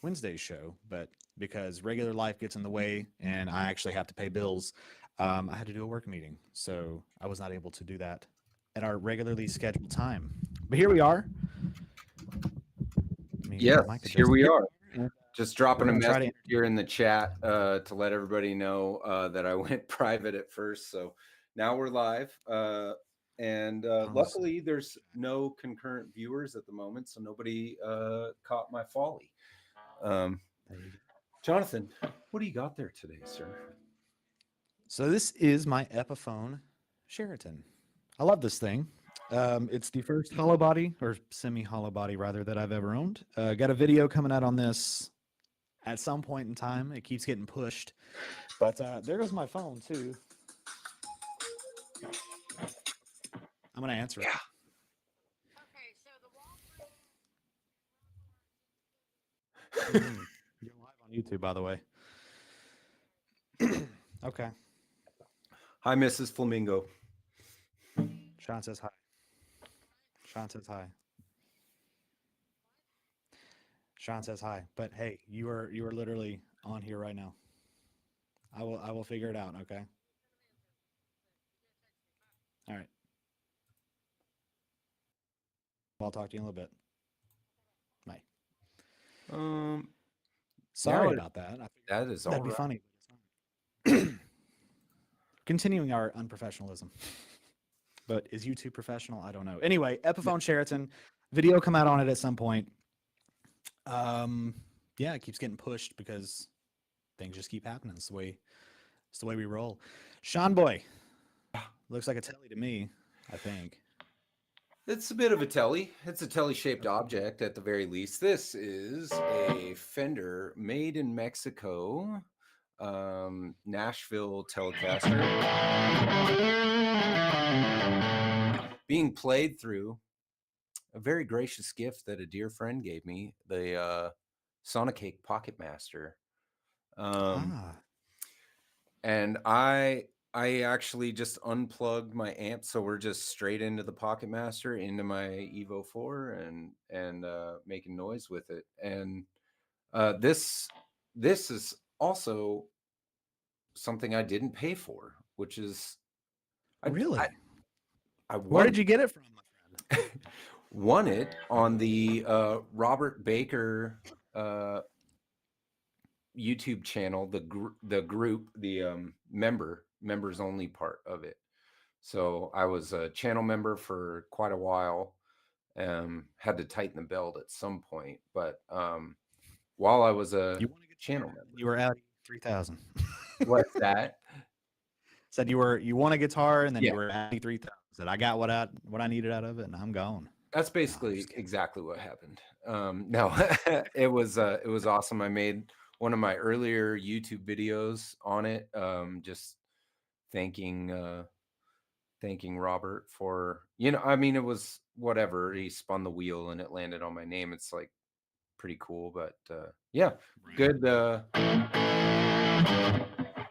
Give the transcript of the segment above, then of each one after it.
Wednesday's show, but because regular life gets in the way and I actually have to pay bills, I had to do a work meeting. So I was not able to do that at our regularly scheduled time. But here we are. Let me get Yes, my mic here adjusted. we Here are. we are. And Just we're dropping a going to try to message here in the chat to let everybody know that I went private at first. So now we're live. And honestly. luckily, there's no concurrent viewers at the moment, so nobody caught my folly. Um, There you go. Jonathan, what do you got there today, sir? So this is my Epiphone Sheraton. I love this thing. It's the first hollow body or semi hollow body rather that I've ever owned. Got a video coming out on this at some point in time. It keeps getting pushed, but there goes my phone too. I'm gonna answer it. Yeah. Mm-hmm. You're live on YouTube, by the way. Okay. Hi, Mrs. Flamingo. Sean says hi. Sean says hi. Sean says hi. But hey, you are literally on here right now. I will figure it out. Okay. All right. I'll talk to you in a little bit. Bye. Um, Sorry now about that. I figured that is all that'd be right. funny, but it's not. Continuing our unprofessionalism. But is YouTube professional? I don't know. Anyway, Epiphone Sheraton, video come out on it at some point. Yeah, it keeps getting pushed because things just keep happening. It's the way we roll. Sean Boy, looks like a telly to me, I think. It's a bit of a telly. It's a telly-shaped object at the very least. This is a Fender made in Mexico, Nashville Telecaster, being played through a very gracious gift that a dear friend gave me, the Sonicake Pocket Master. Ah, And I actually just unplugged my amp, so we're just straight into the Pocket Master into my Evo 4 and making noise with it. And this is also something I didn't pay for, which is I I, really? I Where won did you get it from, my friend? won it on the Robert Baker YouTube channel, the group, the members only part of it. So I was a channel member for quite a while. Had to tighten the belt at some point, but while I was a You want a guitar? channel member, You were Audi 3000. what's that? Said you want a guitar and then Yeah, you were Audi 3000. Said I got what I needed out of it and I'm gone. that's No, I'm basically just kidding. exactly what happened. No, it was awesome. I made one of my earlier YouTube videos on it, just thanking thanking Robert for, I mean, it was whatever. He spun the wheel and it landed on my name. It's like pretty cool, but yeah, Right. good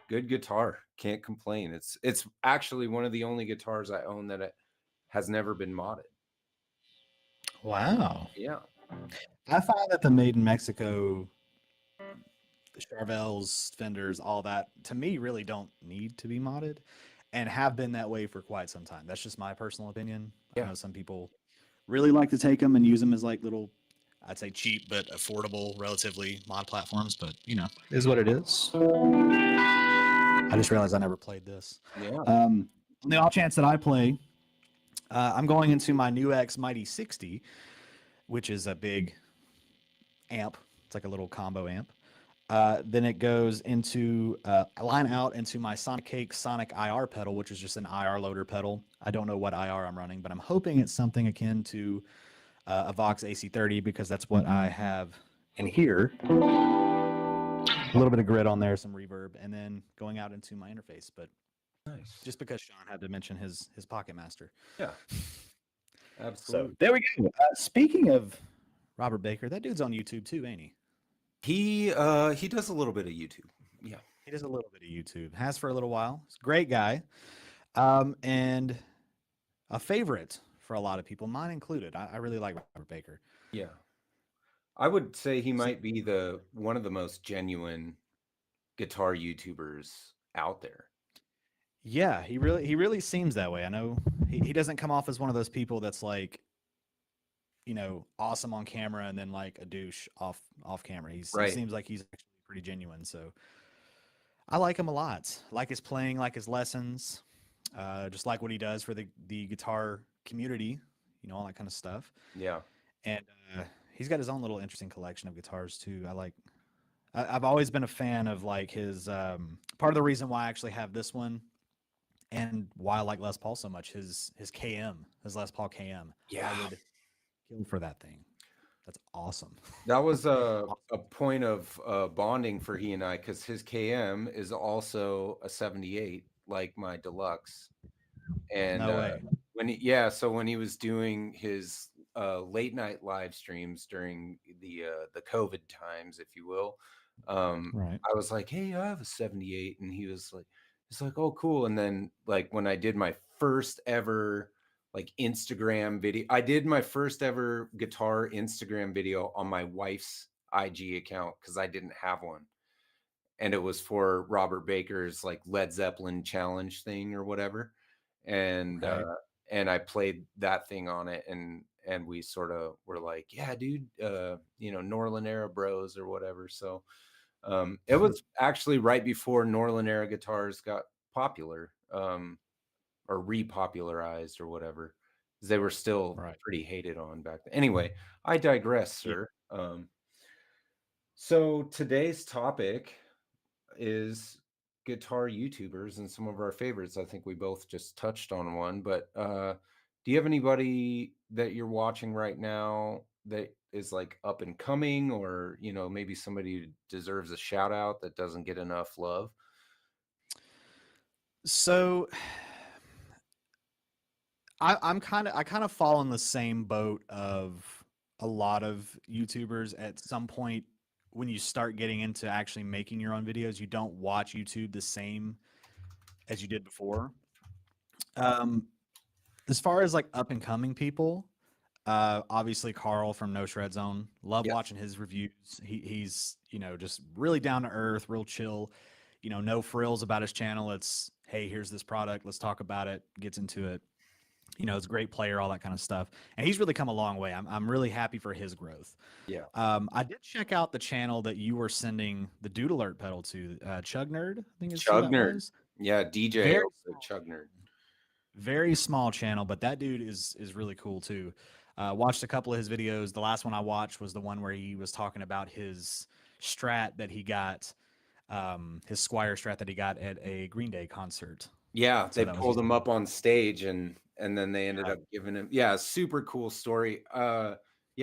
good guitar. Can't complain. It's actually one of the only guitars I own that it has never been modded. Wow. Yeah. I find that the made in Mexico, the Charvels, Fenders, all that, to me, really don't need to be modded and have been that way for quite some time. That's just my personal opinion. I Yeah. know some people really like to take them and use them as like little, I'd say cheap but affordable, relatively mod platforms, but it is what it is. I just realized I never played this. Yeah. On the off chance that I play, I'm going into my new X Mighty 60, which is a big amp. It's like a little combo amp. Then it goes into line out into my Sonic Cake Sonic IR pedal, which is just an IR loader pedal. I don't know what IR I'm running, but I'm hoping it's something akin to a Vox AC30 because that's what I have in here. A little bit of grid on there, some reverb, and then going out into my interface. But Nice. just because Sean had to mention his Pocket Master. Yeah. So Absolutely. there we go. Speaking of Robert Baker, that dude's on YouTube too, ain't he? He does a little bit of YouTube. Yeah. He does a little bit of YouTube. Has for a little while. He's a great guy. And a favorite for a lot of people, mine included. I really like Robert Baker. Yeah. I would say he So, might be the one of the most genuine guitar YouTubers out there. yeah, he really seems that way. I know he doesn't come off as one of those people that's like, awesome on camera and then like a douche off camera. He Right. seems like he's actually pretty genuine. So I like him a lot. Like his playing, like his lessons, just like what he does for the guitar community, all that kind of stuff. Yeah. And he's got his own little interesting collection of guitars too. I've always been a fan of like his part of the reason why I actually have this one and why I like Les Paul so much. His KM, his Les Paul KM. I Yeah. would kill for that thing. That's awesome. That was Awesome. a point of bonding for he and I because his KM is also a 78, like my deluxe. And No way. so when he was doing his late night live streams during the COVID times, if you will, Right. I was like, "Hey, I have a 78," and he's like, "Oh, cool." And then like when I did my first ever like Instagram video, I did my first ever guitar Instagram video on my wife's IG account because I didn't have one, and it was for Robert Baker's like Led Zeppelin challenge thing or whatever. And Right. and I played that thing on it, and we sort of were like, yeah, dude, Norland era bros or whatever. So it was actually right before Norland era guitars got popular, or repopularized or whatever. 'Cause they were still Right. pretty hated on back then. Anyway, I digress, Yeah. sir. So today's topic is guitar YouTubers and some of our favorites. I think we both just touched on one, but do you have anybody that you're watching right now that is like up and coming, or maybe somebody who deserves a shout out that doesn't get enough love? So I kind of fall in the same boat of a lot of YouTubers. At some point, when you start getting into actually making your own videos, you don't watch YouTube the same as you did before. Um, as far as like up and coming people, obviously Carl from No Shred Zone. Love Yes. watching his reviews. He's just really down to earth, real chill. No frills about his channel. It's, hey, here's this product. Let's talk about it. Gets into it. He's a great player, all that kind of stuff. And he's really come a long way. I'm really happy for his growth. Yeah. I did check out the channel that you were sending the Dude Alert pedal to, Chug Nerd, I think is who Chug that Nerd. was. Yeah, DJ Very also small Chug Nerd. channel. Very small channel, but that dude is really cool too. Watched a couple of his videos. The last one I watched was the one where he was talking about his Strat that he got, his Squire Strat that he got at a Green Day concert. Yeah, So they that was pulled just him up on stage, and then they ended right. up giving him, yeah, super cool story. Yeah,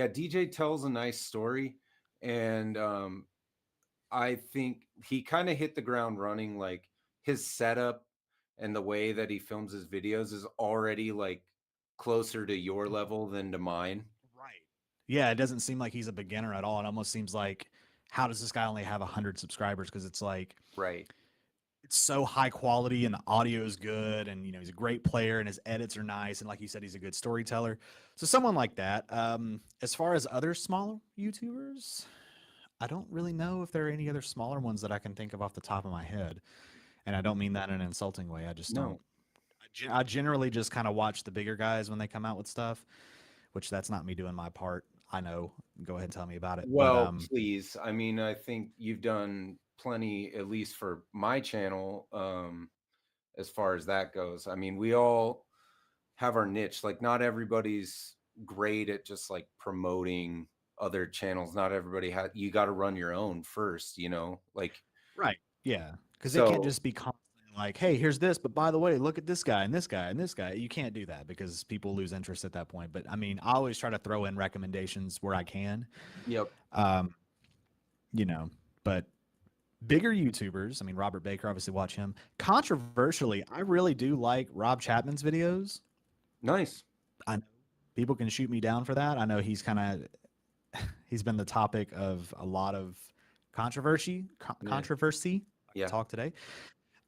DJ tells a nice story, and I think he kind of hit the ground running. Like his setup and the way that he films his videos is already like closer to your level than to mine. Right. Yeah, it doesn't seem like he's a beginner at all. It almost seems like, how does this guy only have 100 subscribers? Because it's like Right. it's so high quality and the audio is good, and he's a great player and his edits are nice, and like you said, he's a good storyteller. So someone like that. As far as other smaller YouTubers, I don't really know if there are any other smaller ones that I can think of off the top of my head. And I don't mean that in an insulting way. I just don't. No. I generally just kind of watch the bigger guys when they come out with stuff, which that's not me doing my part. I know. Go ahead and tell me about it. But Well, please. I mean, I think you've done plenty, at least for my channel, as far as that goes. I mean, we all have our niche. Like, not everybody's great at just like promoting other channels. Not everybody has, you got to run your own first, like, right, yeah, because it can't so, just be constantly like, hey, here's this, but by the way, look at this guy and this guy and this guy. You can't do that because people lose interest at that point. But I mean, I always try to throw in recommendations where I can. yep. Um, you know, but bigger YouTubers. I mean, Robert Baker, obviously watch him. Controversially, I really do like Rob Chapman's videos. Nice. I know people can shoot me down for that. I know he's been the topic of a lot of Yeah. controversy. I can Yeah. talk today.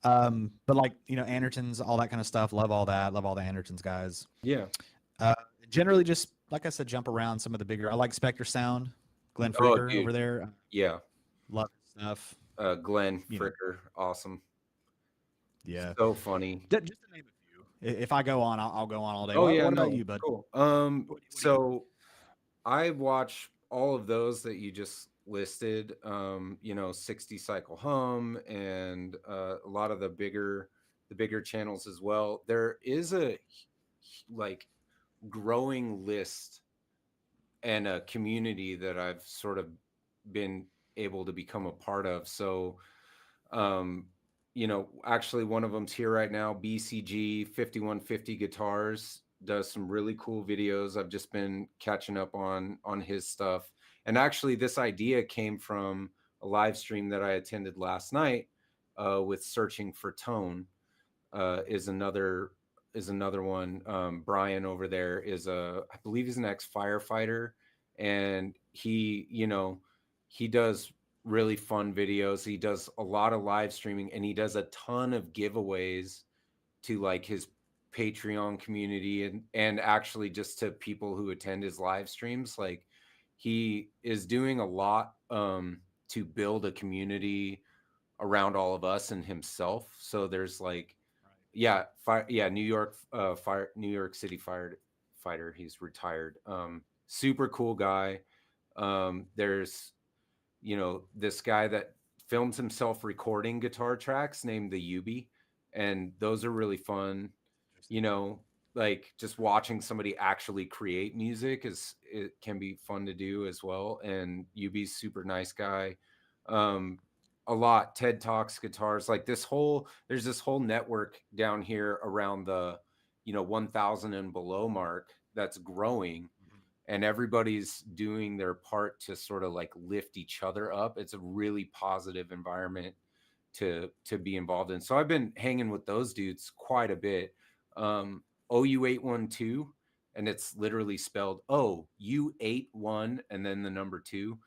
But like, Andertons, all that kind of stuff. Love all that. Love all the Andertons guys. Yeah. Uh, generally just like I said, jump around some of the bigger. I like Spectre Sound. Glenn Oh, Fricker dude. over there. Yeah. Love his stuff. Glenn You know, Fricker. Awesome. yeah. So funny. Just to name a few. If I go on, I'll go on all day. Oh yeah, What about no, you, bud? cool. What do you? So I watch all of those that you just listed. 60 cycle hum and a lot of the bigger channels as well. There is like growing list and a community that I've sort of been able to become a part of. So um, actually one of them's here right now, BCG 5150 Guitars, does some really cool videos. I've just been catching up on his stuff. And actually this idea came from a live stream that I attended last night with Searching for Tone. Is another one. Brian over there I believe he's an ex firefighter, and he does really fun videos. He does a lot of live streaming, and he does a ton of giveaways to like his Patreon community and actually just to people who attend his live streams. Like he is doing a lot to build a community around all of us and himself. So there's like yeah, New York, New York City fighter. He's retired. Super cool guy. There's, this guy that films himself recording guitar tracks named the Yubi, and those are really fun. You know, like just watching somebody actually create music it can be fun to do as well. And Yubi's super nice guy. Um, a lot TED Talks guitars, like there's this whole network down here around the 1000 and below mark that's growing, Mhm. and everybody's doing their part to sort of like lift each other up. It's a really positive environment to be involved in. So I've been hanging with those dudes quite a bit. OU812, and it's literally spelled OU81 and then the number 2.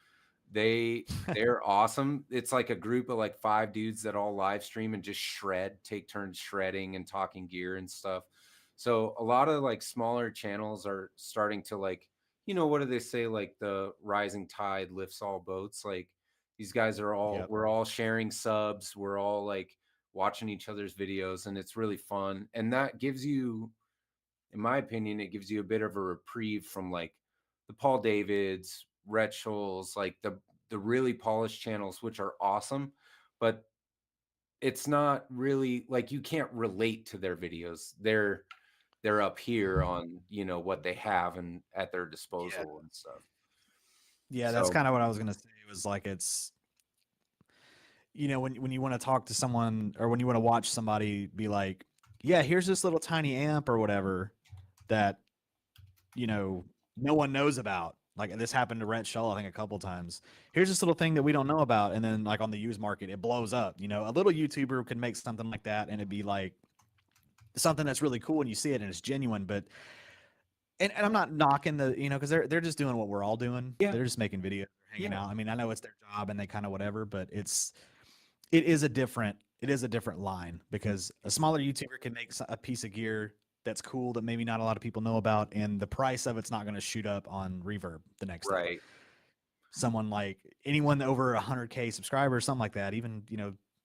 They're awesome. It's like a group of like 5 dudes that all live stream and just take turns shredding and talking gear and stuff. So a lot of like smaller channels are starting to like, what do they say? Like the rising tide lifts all boats. Like these guys Yep. we're all sharing subs. We're all like watching each other's videos, and it's really fun. And that gives you, in my opinion, it gives you a bit of a reprieve from like the Paul Davids, Rhett Scholl's, like the really polished channels, which are awesome, but it's not really like you can't relate to their videos. They're up here on what they have and at their Yeah. disposal and stuff. Yeah, that's So kind of what I was gonna say. It was like it's when you want to talk to someone or when you want to watch somebody be like, yeah, here's this little tiny amp or whatever that no one knows about. Like this happened to Rhett Shull, I think, a couple times. Here's this little thing that we don't know about, and then like on the used market, it blows up. A little YouTuber can make something like that, and it'd be like something that's really cool, and you see it, and it's genuine. But and I'm not knocking because they're just doing what we're all doing. yeah, They're just making videos, hanging yeah, out. I mean, I know it's their job, and they kind of whatever, but it is a different line because a smaller YouTuber can make a piece of gear that's cool that maybe not a lot of people know about, and the price of it's not going to shoot up on Reverb the next day. right. Someone like anyone over 100K subscribers, something like that, even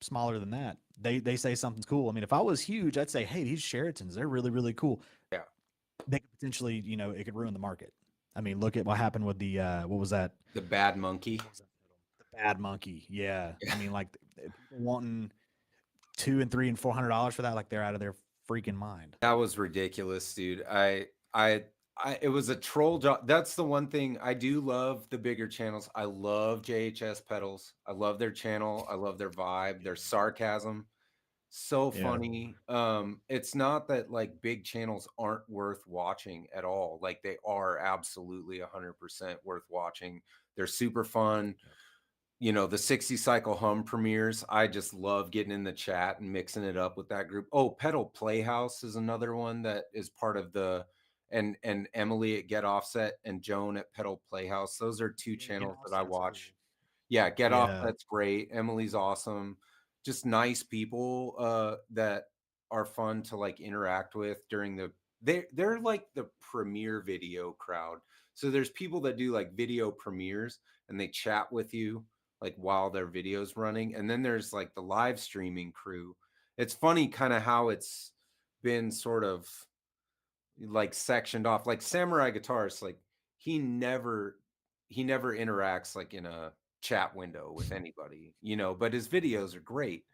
smaller than that, they say something's cool. I mean, if I was huge, I'd say, hey, these Sheratons, they're really really cool. Yeah. They could potentially, it could ruin the market. I mean, look at what happened with the what was that? The Bad Monkey. What was that pedal? The Bad Monkey. Yeah. Yeah. I mean, like people wanting $200 and $300 and $400 for that, like they're out of their freaking mind. That was ridiculous, dude. It was a troll job. That's the one thing I do love the bigger channels. I love JHS pedals. I love their channel. I love their vibe, their sarcasm. So Yeah. funny. It's not that like big channels aren't worth watching at all. Like they are absolutely 100% worth watching. They're super fun. The 60 cycle hum premieres. I just love getting in the chat and mixing it up with that group. Oh, Pedal Playhouse is another one that is part of and Emily at Get Offset and Joan at Pedal Playhouse. Those are 2 Yeah, get channels that I offset's cool. watch. Yeah, Get Yeah. Offset's great. Emily's awesome. Just nice people that are fun to like interact with during they're like the premiere video crowd. So there's people that do like video premieres, and they chat with you like while their video's running. And then there's like the live streaming crew. It's funny kind of how it's been sort of like sectioned off. Like Samurai Guitarist, like he never he never interacts like in a chat window with anybody, but his videos are great.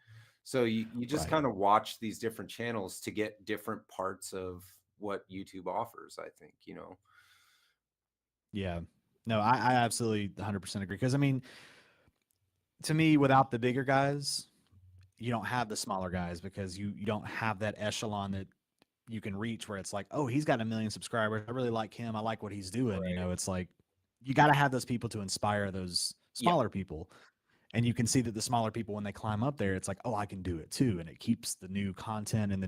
So you just Right. kind of watch these different channels to get different parts of what YouTube offers, I think. Yeah. No, I absolutely 100% agree. Because I mean, to me, without the bigger guys, you don't have the smaller guys because you don't have that echelon that you can reach where it's like, oh, he's got 1 million subscribers. I really like him. I like what he's doing. Right. It's like you got to have those people to inspire those Yeah. smaller people. And you can see that the smaller people, when they climb up there, it's like, oh, I can do it too. And it keeps the new content and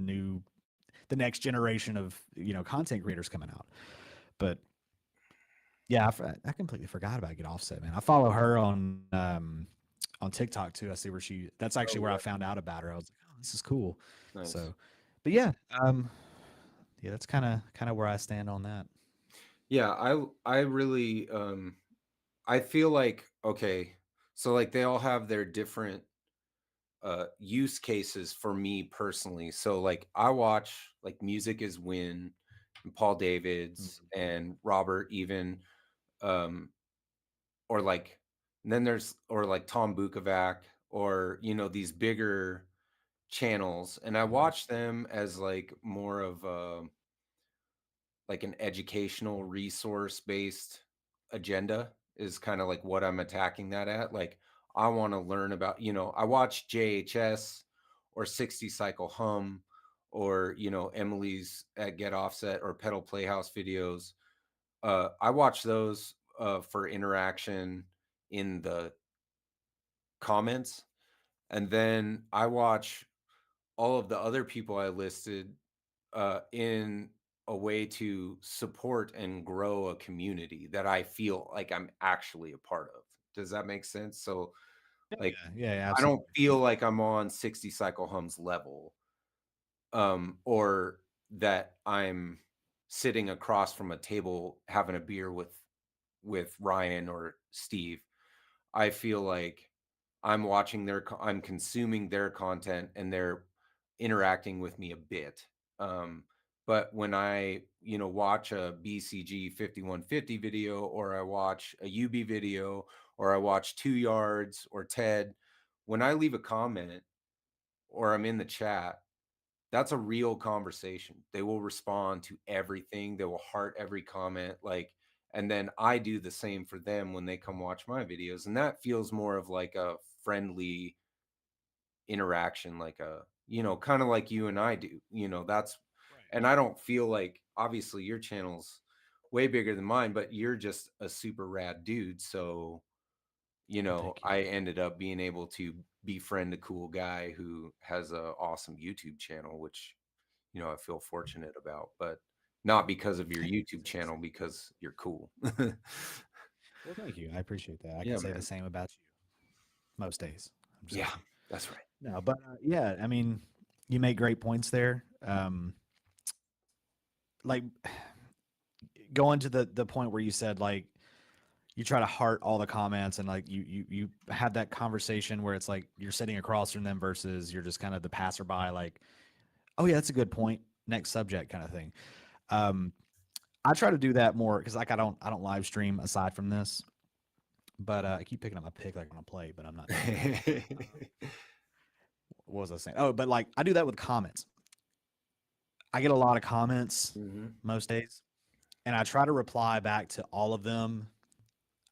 the next generation of, content creators coming out. But yeah, I completely forgot about Get Offset, man. I follow her on TikTok too. I see where that's actually Oh where I yeah. found out about her. I was like, oh, this is cool. Nice. So, but yeah, yeah, that's kind of where I stand on that. Yeah, I really I feel like okay, so like they all have their different use cases for me personally. So like I watch like Music is Win and Paul David's Mhm. and Robert even um or like and then there's or like Tom Bukovac or these bigger channels, and I Mhm. watch them as like more of like an educational resource based agenda is kind of like what I'm attacking that at. Like I want to learn about, I watch JHS or 60 Cycle Hum or, Emily's at Get Offset or Pedal Playhouse videos. I watch those for interaction in the comments. And then I watch all of the other people I listed in a way to support and grow a community that I feel like I'm actually a part of. Does that make sense? So, Yeah, like, yeah, I don't absolutely. feel like I'm on 60 Cycle Hum's level, or that I'm sitting across from a table having a beer with Ryan or Steve. I feel like I'm consuming their content and they're interacting with me a bit. Um, but when I, watch a BCG 5150 video or I watch a UB video or I watch 2 Yards or Ted, when I leave a comment or I'm in the chat, that's a real conversation. They will respond to everything. They will heart every comment. Like, and then I do the same for them when they come watch my videos. And that feels more of like a friendly interaction, like kind of like you and I do. That's, Right. and I don't feel like obviously your channel's way bigger than mine, but you're just a super rad dude. So, Well, thank you. I ended up being able to befriend a cool guy who has a awesome YouTube channel, which I feel fortunate about, but not because of your I can YouTube say the channel, same. because you're cool. Well, thank you. I appreciate that. I can Yeah, say the man. same about you most days. I'm just Yeah, kidding. that's right. No, but yeah, I mean, you make great points there. Like going to the point where you said like you try to heart all the comments and like you have that conversation where it's like you're sitting across from them versus you're just kind of the passerby like, oh yeah, that's a good point, next subject kind of thing. um I try to do that more because like I don't live stream aside from this, but I keep picking up my pick like on a plate, but I'm not doing that. What was I saying? Oh, but like I do that with comments. I get a lot of comments Mhm. most days, and I try to reply back to all of them.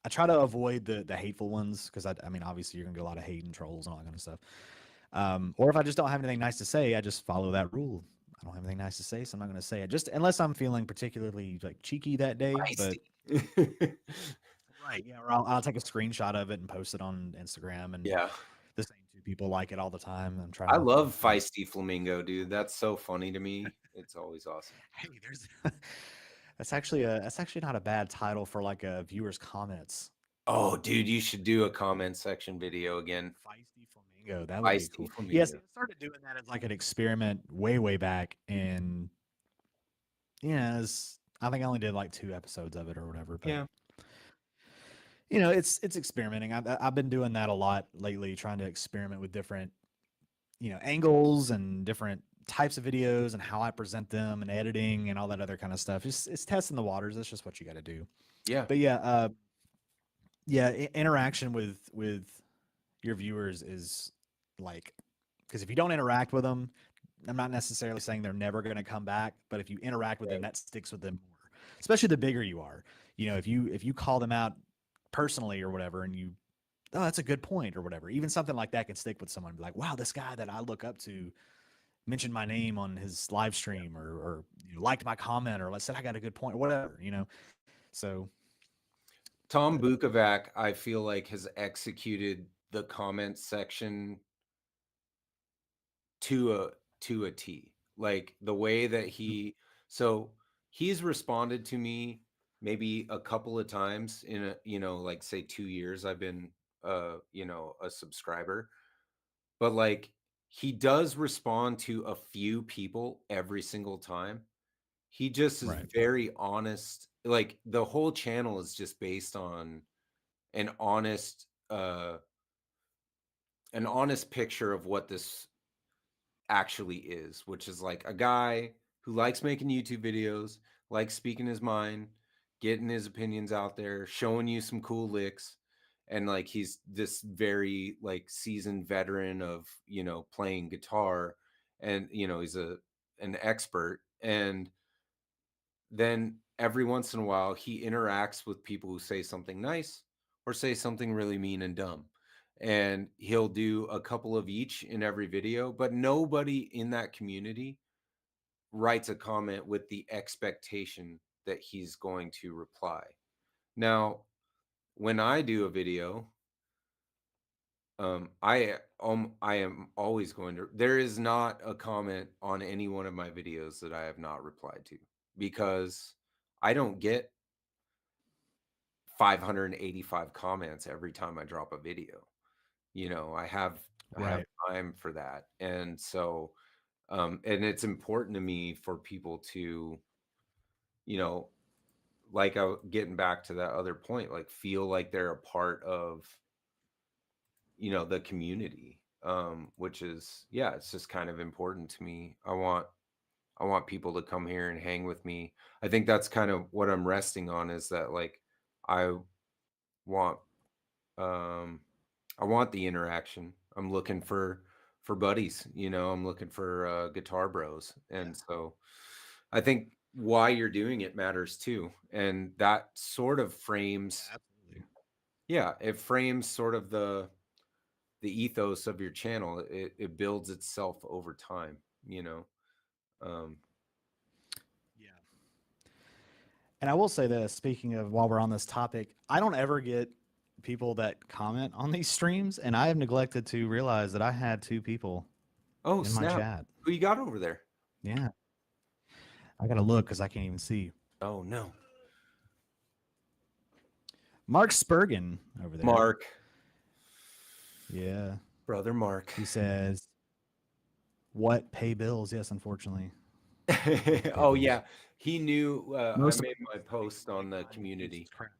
I try to avoid the hateful ones because I mean obviously you're gonna get a lot of hate and trolls and all that kind of stuff. Or if I just don't have anything nice to say, I just follow that rule. I don't have anything nice to say, so I'm not gonna say it. Just unless I'm feeling particularly like cheeky that day. But Feisty. right, yeah, or I'll take a screenshot of it and post it on Instagram, and Yeah. the same two people like it all the time. I'm trying I to, love Feisty Flamingo, dude. That's so funny to me. It's always awesome. hey, there's that's actually not a bad title for like a viewer's comments. Oh, dude, you should do a comment section video again. Feisty flamingo. That would be Feisty cool. Yes, I Flamingo. started doing that as like an experiment way back, and yeah, I think I only did like 2 episodes of it or whatever. But Yeah. it's experimenting. I've been doing that a lot lately, trying to experiment with different angles and different types of videos and how I present them and editing and all that other kind of stuff. It's testing the waters. That's just what you got to do. Yeah. But yeah, yeah, interaction with your viewers is like, because if you don't interact with them, I'm not necessarily saying they're never going to come back, but if you interact with them, Right. that sticks with them more. Especially the bigger you are. If you call them out personally or whatever, and oh, that's a good point or whatever. Even something like that can stick with someone. Be like, wow, this guy that I look up to mentioned my name on his live stream, or liked my comment, or said I got a good point or whatever. So Tom Bukovac, I feel like, has executed the comment section to a T. Like the way that he's responded to me maybe a couple of times in like say 2 years I've been a subscriber, but like he does respond to a few people every single time. He just is right, very honest. Like the whole channel is just based on an honest uh an honest picture of what this actually is, which is like a guy who likes making YouTube videos, likes speaking his mind, getting his opinions out there, showing you some cool licks. And like he's this very like seasoned veteran of, playing guitar, and he's an expert. And then every once in a while he interacts with people who say something nice or say something really mean and dumb, and he'll do a couple of each in every video, but nobody in that community writes a comment with the expectation that he's going to reply. Now, when I do a video, I am always going to, there is not a comment on any one of my videos that I have not replied to, because I don't get 585 comments every time I drop a video. I have right. time for that. And so and it's important to me for people to, you know, like getting back to that other point, like feel like they're a part of, the community. Which is, yeah, it's just kind of important to me. I want people to come here and hang with me. I think that's kind of what I'm resting on, is that like I want um I want the interaction. I'm looking for buddies, I'm looking for guitar bros. And so I think why you're doing it matters too. And that sort of frames, Yeah, absolutely. yeah, it frames sort of the ethos of your channel. It builds itself over time, you know. Um Yeah. And I will say this, speaking of, while we're on this topic, I don't ever get people that comment on these streams, and I have neglected to realize that I had two people oh, in my snap. chat. Who you got over there? Yeah. I gotta look because I can't even see. Oh no. Mark Spurgeon over there. Mark. Yeah. Brother Mark. He says, "What pay bills?" Yes, unfortunately. What pay Oh bills? yeah, he knew. I Most of made my my post on the live is community. crap.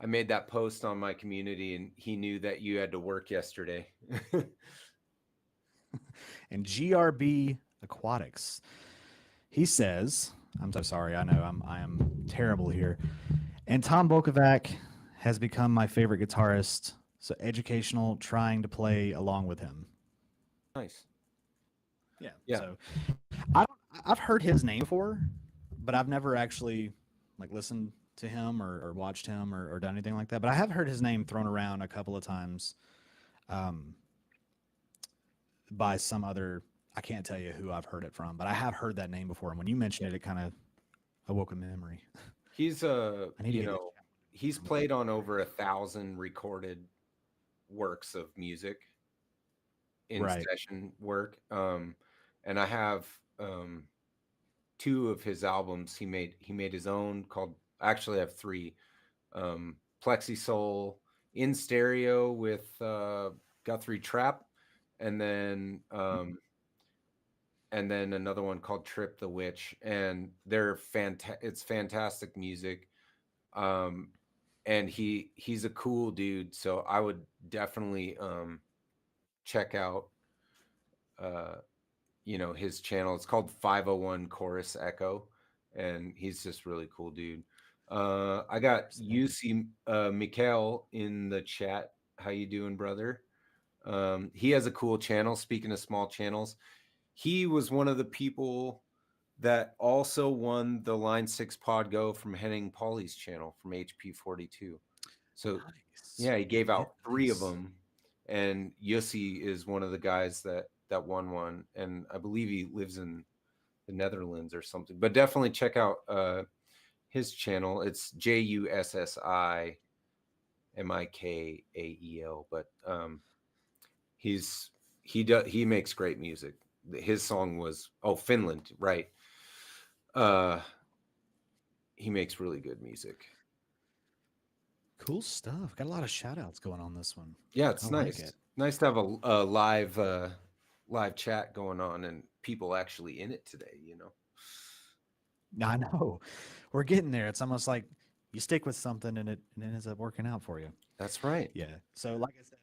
I made that post on my community, and he knew that you had to work yesterday. And GRB Aquatics. He says, "I'm so sorry. I know I am terrible here." And Tom Bokovac has become my favorite guitarist. So educational, trying to play along with him. Nice. Yeah. Yeah. So I've heard his name before, but I've never actually listened to him or watched him or done anything like that. But I have heard his name thrown around a couple of times, um, by some other. I can't tell you who I've heard it from, but I have heard that name before. And when you mentioned it, it kind of awoke a memory. He's I need to get this he's from played on over 1,000 recorded works of music, in right. session work. And I have two of his albums. He made his own called, actually I have three. Plexi Soul in stereo with Guthrie Trapp, and then another one called Trip the Witch, and they're it's fantastic music. Um and he's a cool dude. So I would definitely check out uh his channel. It's called 501 Chorus Echo, and he's just really cool dude. I got Sick. UC Mikhail in the chat. How you doing, brother? He has a cool channel. Speaking of small channels, he was one of the people that also won the Line 6 Pod Go from Henning Pauly's channel from HP42. So Nice. yeah, he gave Yeah, out three of nice. them, and Yussi is one of the guys that won one, and I believe he lives in the Netherlands or something. But definitely check out his channel. It's JUSSIMIKAEL. But he's he makes great music. His song was Finland, right? Uh, he makes really good music. Cool stuff. Got a lot of shout outs going on this one. Yeah, I it's like nice. it. Nice to have a live chat going on and people actually in it today. I know. We're getting there. It's almost like you stick with something and it ends up working out for you. That's right. Yeah. So like I said,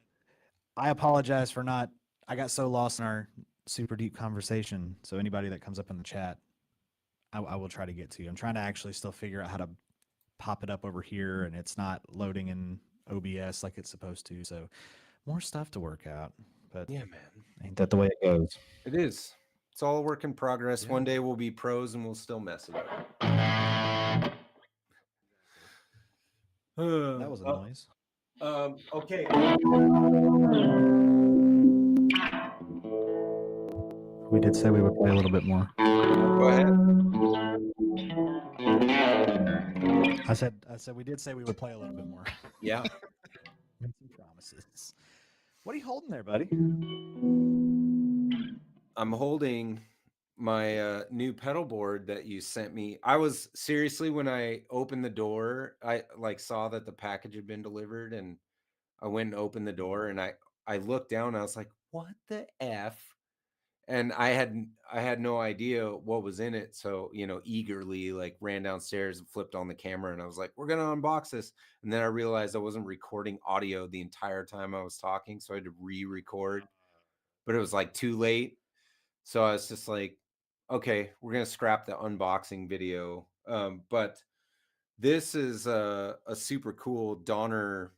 I apologize for not I got so lost in our super deep conversation. So anybody that comes up in the chat, I will try to get to you. I'm trying to actually still figure out how to pop it up over here and it's not loading in OBS like it's supposed to. So more stuff to work out. But Yeah, man. ain't that the way it goes? It is. It's all a work in progress. Yeah. One day we'll be pros and we'll still mess it up. That was a Well, noise. okay. We did say we would play a little bit more. Go ahead. I said we did say we would play a little bit more. Yeah. Make some promises. What are you holding there, buddy? I'm holding my new pedal board that you sent me. I was seriously, when I opened the door, I like saw that the package had been delivered, and I went and opened the door, and I looked down and I was like, "What the f?" And I had no idea what was in it, so eagerly like ran downstairs and flipped on the camera, and I was like, "We're gonna unbox this." And then I realized I wasn't recording audio the entire time I was talking, so I had to re-record, but it was like too late. So I was just like, "Okay, we're gonna scrap the unboxing video." But this is a super cool Donner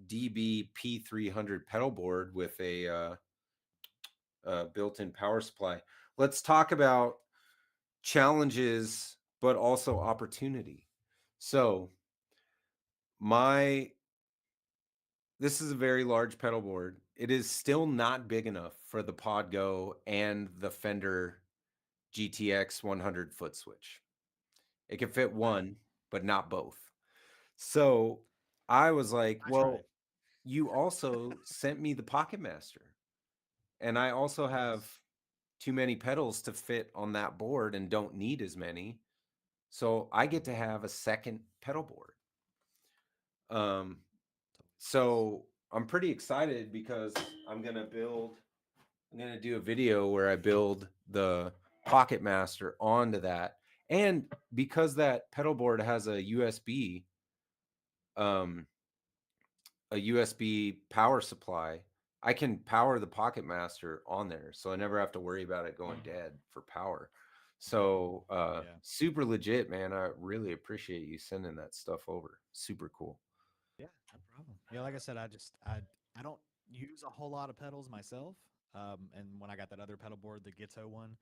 DB P300 pedal board with a built-in power supply. Let's talk about challenges, but also opportunity. So my this is a very large pedal board. It is still not big enough for the Podgo and the Fender GTX 100 foot switch. It can fit Wow. one, but not both. So I was like, I tried. well, you also sent me the Pocket Master, and I also have Yes. too many pedals to fit on that board and don't need as many. So I get to have a second pedal board. Um, so I'm pretty excited because I'm gonna do a video where I build the Pocket Master onto that. And because that pedal board has um, a USB power supply, I can power the Pocket Master on there, so I never have to worry about it going dead for power. So Yeah. super legit, man. I really appreciate you sending that stuff over. Super cool. Yeah, no problem. Yeah, like I said, I don't use a whole lot of pedals myself. And when I got that other pedal board, the Gitto one,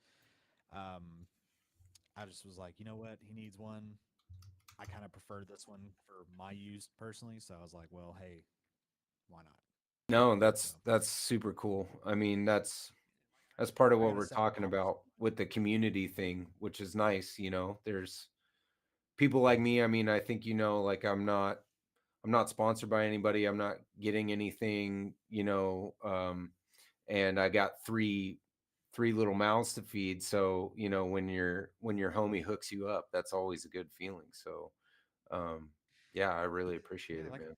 um, I just was like, you know what, he needs one. I kind of prefer this one for my use personally, so I was like, well, hey, why not? No, So that's super cool. I mean, that's part of I what got a we're second talking power about supply. with the community thing, which is nice. There's people like me. I mean, I think like I'm not sponsored by anybody. I'm not getting anything, and I got three little mouths to feed. So, when your homie hooks you up, that's always a good feeling. So, um, yeah, I really appreciate Yeah, it, like man.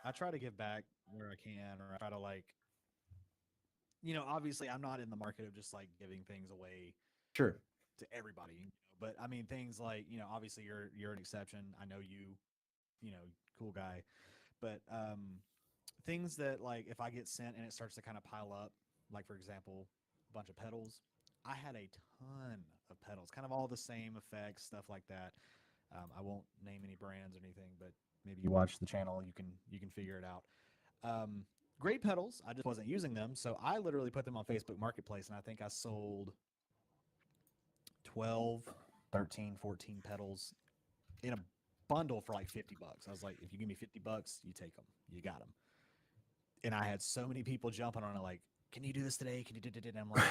I try to give back where I can, or I try to like, obviously I'm not in the market of just like giving things away Sure. to everybody, but I mean things like, obviously you're an exception. I know you. cool guy. But things that like if I get sent and it starts to kind of pile up, like for example, a bunch of pedals. I had a ton of pedals, kind of all the same effects, stuff like that. I won't name any brands or anything, but maybe you watch the channel, you can figure it out. Um, Great pedals. I just wasn't using them, so I literally put them on Facebook Marketplace, and I think I sold 12, 13, 14 pedals in a bundle for like $50. I was like, if you give me $50, you take them. You got them. And I had so many people jumping on it, like, can you do this today? Can you do it? And I'm like,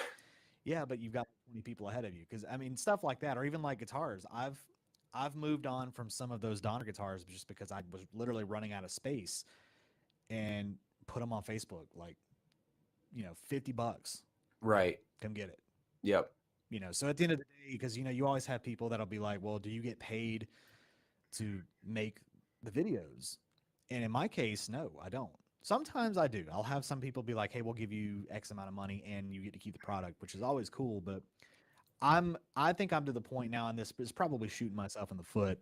yeah, but you've got 20 people ahead of you. Because I mean, stuff like that, or even like guitars. I've moved on from some of those Donner guitars just because I was literally running out of space and put them on Facebook, like, $50, Right. come get it. Yep. So at the end of the day, because you always have people that'll be like, well, do you get paid to make the videos? And in my case, no, I don't. Sometimes I do. I'll have some people be like, hey, we'll give you X amount of money and you get to keep the product, which is always cool. But I think I'm to the point now, and this is probably shooting myself in the foot,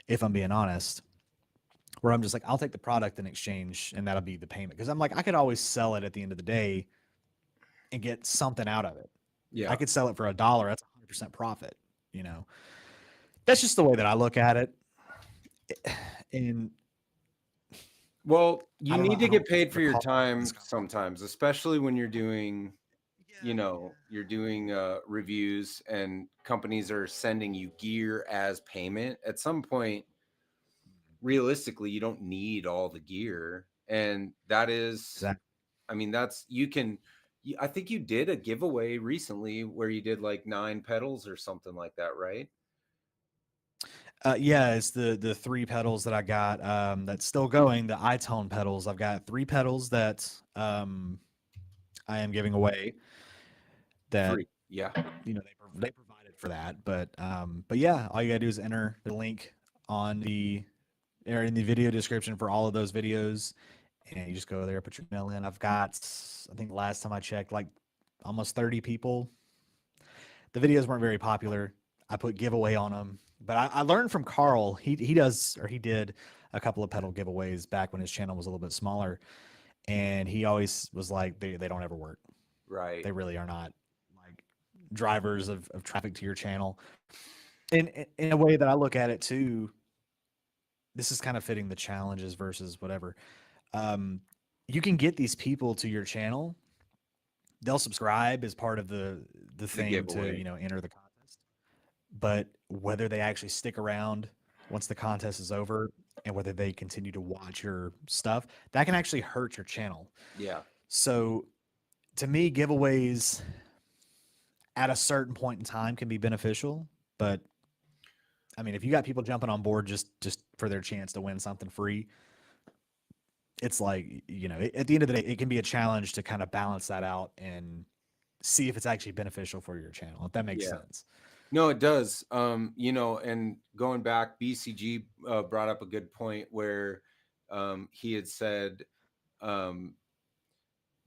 if I'm being honest, where I'm just like, I'll take the product in exchange and that'll be the payment. Because I'm like, I could always sell it at the end of the day and get something out of it. I Yeah. could sell it for $1. That's 100% profit. You know, that's just the way that I look at it. And Well, I you don't know. need I to get don't paid for your recall this time conversation. sometimes, especially when you're doing, Yeah, you're doing reviews and companies are sending you gear as payment. At some point, realistically, you don't need all the gear. And that is, exactly. I mean, I think you did a giveaway recently where you did like 9 pedals or something like that, right? Yeah, it's the three pedals that I got. That's still going. The iTone pedals. I've got three pedals that I am giving away. That Free. Yeah. they provided for that. But yeah, all you gotta do is enter the link on the or in the video description for all of those videos, and you just go there, put your email in. I've got, I think last time I checked, like almost 30 people. The videos weren't very popular. I put giveaway on them, but I learned from Carl. He does, or he did a couple of pedal giveaways back when his channel was a little bit smaller, and he always was like, they don't ever work. Right. They really are not like drivers of traffic to your channel. And in a way that I look at it too, this is kind of fitting the challenges versus whatever. Um, you can get these people to your channel. They'll subscribe as part of the The thing to giveaway. enter the contest. But whether they actually stick around once the contest is over and whether they continue to watch your stuff, that can actually hurt your channel. Yeah. So to me, giveaways at a certain point in time can be beneficial, but I mean, if you got people jumping on board just for their chance to win something free, it's like, at the end of the day, it can be a challenge to kind of balance that out and see if it's actually beneficial for your channel, if that makes Yeah. sense. No, it does. And going back, BCG brought up a good point where he had said um,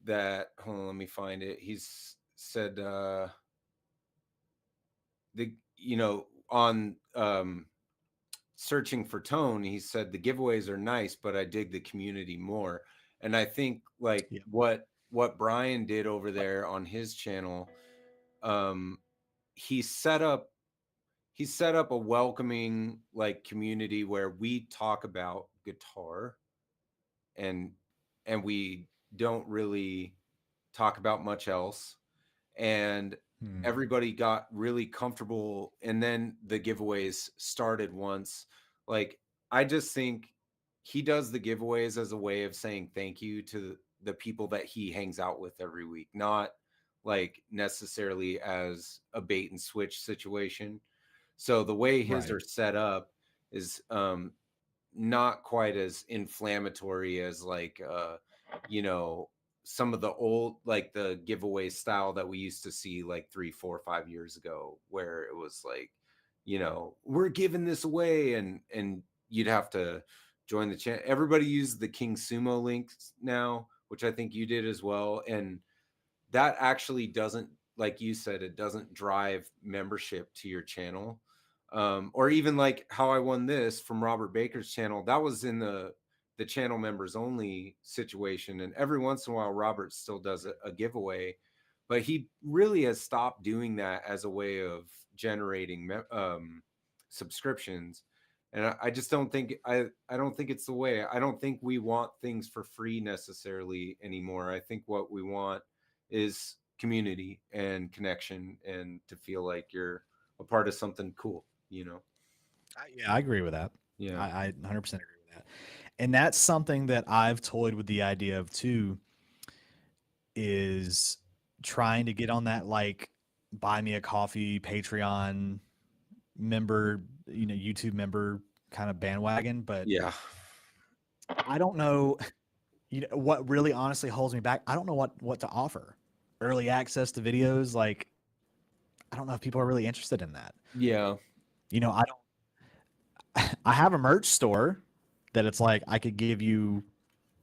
that, hold on, let me find it. He's said on searching for tone, he said the giveaways are nice, but I dig the community more. And I think like Yeah. what Brian did over there on his channel, um, he set up a welcoming like community where we talk about guitar and we don't really talk about much else, and Hmm. everybody got really comfortable, and then the giveaways started once. Like, I just think he does the giveaways as a way of saying thank you to the people that he hangs out with every week, not like necessarily as a bait and switch situation. So the way his Right. are set up is not quite as inflammatory as like you know some of the old like the giveaway style that we used to see like 3 4 5 years ago, where it was like, we're giving this away, and you'd have to join the channel. Everybody uses the King Sumo links now, which I think you did as well, and that actually doesn't, like you said, it doesn't drive membership to your channel. Or even like how I won this from Robert Baker's channel. That was in the channel members only situation, and every once in a while Robert still does a giveaway, but he really has stopped doing that as a way of generating subscriptions. And I just don't think I don't think it's the way. I don't think we want things for free necessarily anymore. I think what we want is community and connection, and to feel like you're a part of something cool, you know? Yeah, I agree with that. Yeah. I 100% agree with that. And that's something that I've toyed with the idea of too, is trying to get on that like buy me a coffee Patreon member, YouTube member kind of bandwagon. But Yeah. I don't know, what really honestly holds me back. I don't know what to offer. Early access to videos, like I don't know if people are really interested in that. Yeah. I don't. I have a merch store that it's like I could give you,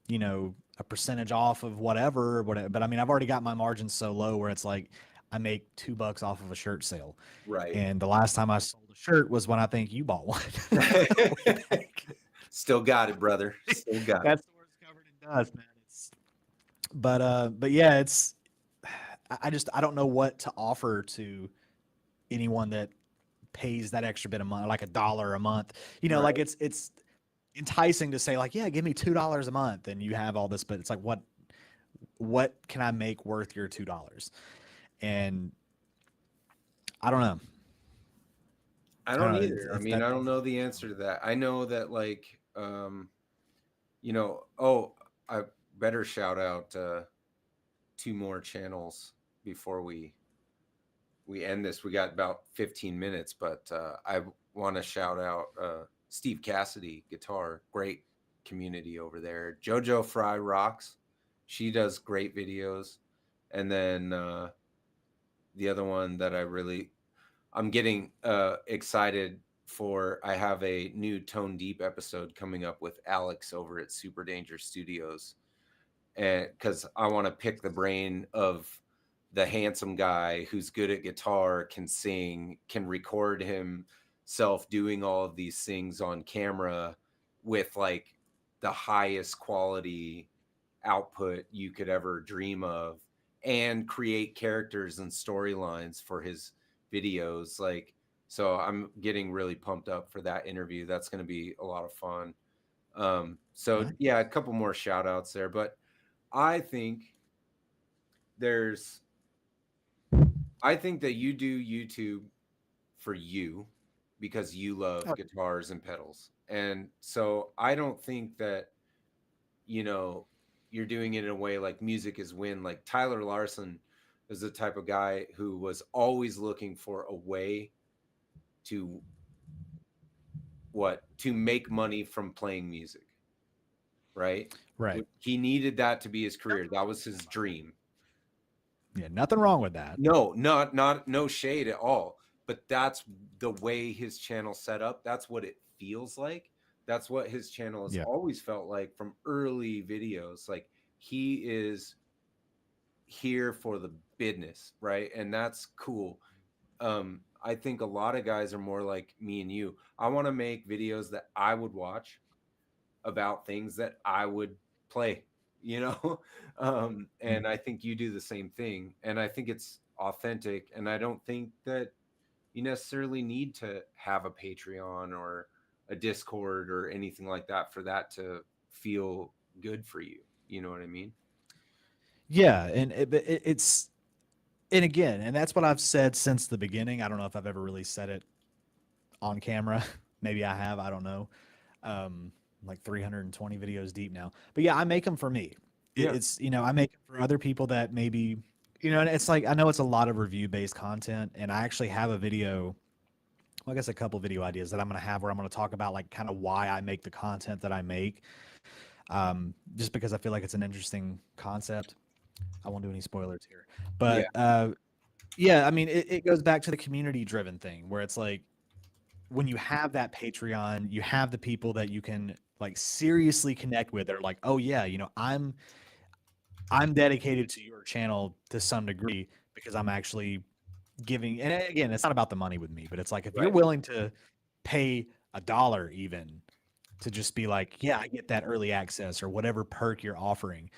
a percentage off of whatever. But I mean, I've already got my margins so low where it's like I make $2 off of a shirt sale. Right. And the last time I sold a shirt was when I think you bought one. Way back. Still got it, brother. Still got it. That store's covered in dust, man. But yeah, I don't know what to offer to anyone that pays that extra bit of money, like $1 a month. Like Right. it's enticing to say like, yeah, give me $2 a month and you have all this, but it's like what can I make worth your $2? And I don't know. I I don't don't know. either. I It's mean, that I don't know the answer to that. I know that like oh, I better shout out two more channels before we end this. We got about 15 minutes, but I want to shout out Steve Cassidy guitar, great community over there. Jojo Fry rocks. She does great videos. And then the other one that I'm getting excited for, I have a new Tone Deep episode coming up with Alex over at Super Danger Studios. And because I want to pick the brain of the handsome guy who's good at guitar, can sing, can record himself doing all of these things on camera with like the highest quality output you could ever dream of, and create characters and storylines for his videos. Like, so I'm getting really pumped up for that interview. That's going to be a lot of fun. So Nice. yeah, a couple more shout outs there, but I think there's I think that you do YouTube for you because you love Oh, guitars and pedals. And so I don't think that, you know, you're doing it in a way like music is win. Like Tyler Larson is the type of guy who was always looking for a way to to make money from playing music, right? right. He needed that to be his career. That was his dream. Yeah, nothing wrong with that. No, not no shade at all. But that's the way his channel set up. That's what it feels like. That's what his channel has Yeah. always felt like from early videos. Like he is here for the business, right? And that's cool. I think a lot of guys are more like me and you. I want to make videos that I would watch about things that I would play, you know? And I think you do the same thing. And I think it's authentic. And I don't think that you necessarily need to have a Patreon or a Discord or anything like that for that to feel good for you. You know what I mean? Yeah, and it's and again, and that's what I've said since the beginning. I don't know if I've ever really said it on camera. Maybe I have. I don't know. Like 320 videos deep now. But yeah, I make them for me. Yeah. It's I make them for other people that maybe and it's like I know it's a lot of review based content, and I actually have a video. Well, I guess a couple video ideas that I'm going to have where I'm going to talk about like kind of why I make the content that I make. Just because I feel like it's an interesting concept. I won't do any spoilers here, Yeah. but yeah, I mean, it goes back to the community driven thing where it's like when you have that Patreon, you have the people that you can like seriously connect with. They're like, oh yeah, I'm dedicated to your channel to some degree because I'm actually giving, and again, it's not about the money with me, but it's like if you're Right. willing to pay $1 even to just be like, yeah, I get that early access or whatever perk you're offering,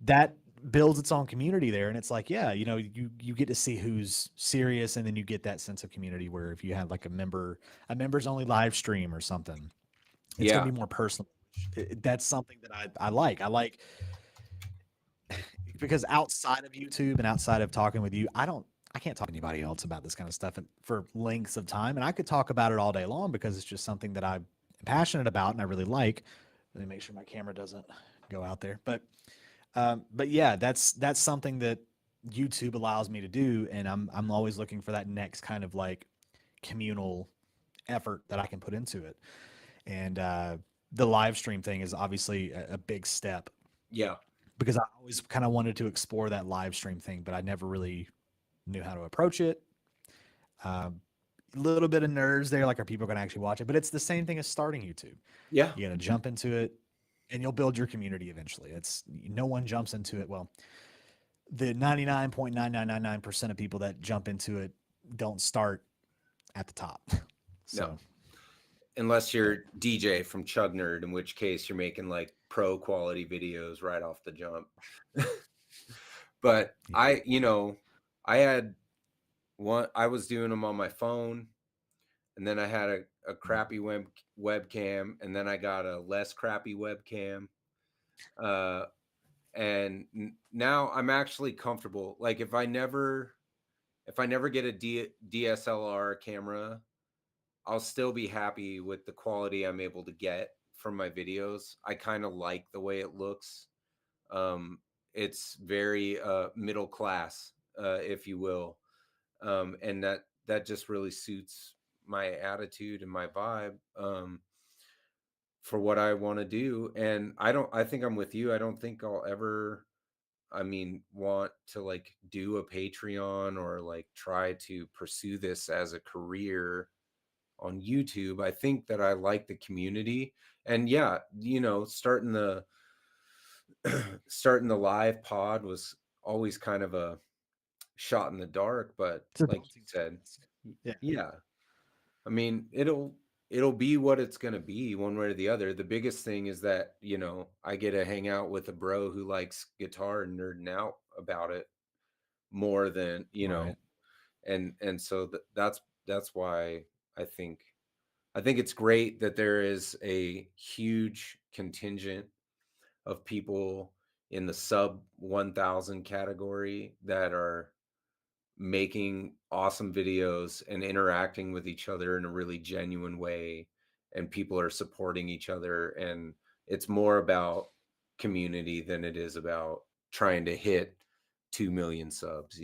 that builds its own community there. And it's like, yeah, you get to see who's serious, and then you get that sense of community where if you have like a members only live stream or something, it's going Yeah. to be more personal. That's something that I like. I like because outside of YouTube and outside of talking with you, I can't talk to anybody else about this kind of stuff for lengths of time. And I could talk about it all day long because it's just something that I'm passionate about and I really like. Let me make sure my camera doesn't go out there. But yeah, that's something that YouTube allows me to do, and I'm always looking for that next kind of like communal effort that I can put into it. And the live stream thing is obviously a big step Yeah. because I always kind of wanted to explore that live stream thing, but I never really knew how to approach it. A little bit of nerves there, like are people going to actually watch it? But it's the same thing as starting YouTube. Yeah. You got to jump into it, and you'll build your community eventually. It's no one jumps into it. Well, the 99.9999% of people that jump into it don't start at the top. No. So, Unless but you're DJ from Chug Nerd, in which case you're making like pro quality videos right off the jump. But yeah. I had one, I was doing them on my phone, and then I had a crappy webcam, and then I got a less crappy webcam. Uh, and now I'm actually comfortable. Like if I never get a DSLR camera, I'll still be happy with the quality I'm able to get from my videos. I kind of like the way it looks. Um, it's very middle class, if you will, and that just really suits my attitude and my vibe for what I want to do. And I don't. I think I'm with you. I don't think I'll ever. I mean, want to like do a Patreon or like try to pursue this as a career on YouTube. I think that I like the community. And yeah, starting the live pod was always kind of a shot in the dark, but It's a like you daunting said, task. Yeah. yeah. I mean, it'll be what it's going to be one way or the other. The biggest thing is that, I get to hang out with a bro who likes guitar and nerding out about it more than, Right. and so that's why I think I think it's great that there is a huge contingent of people in the sub 1000 category that are making awesome videos and interacting with each other in a really genuine way, and people are supporting each other, and it's more about community than it is about trying to hit 2 million subs.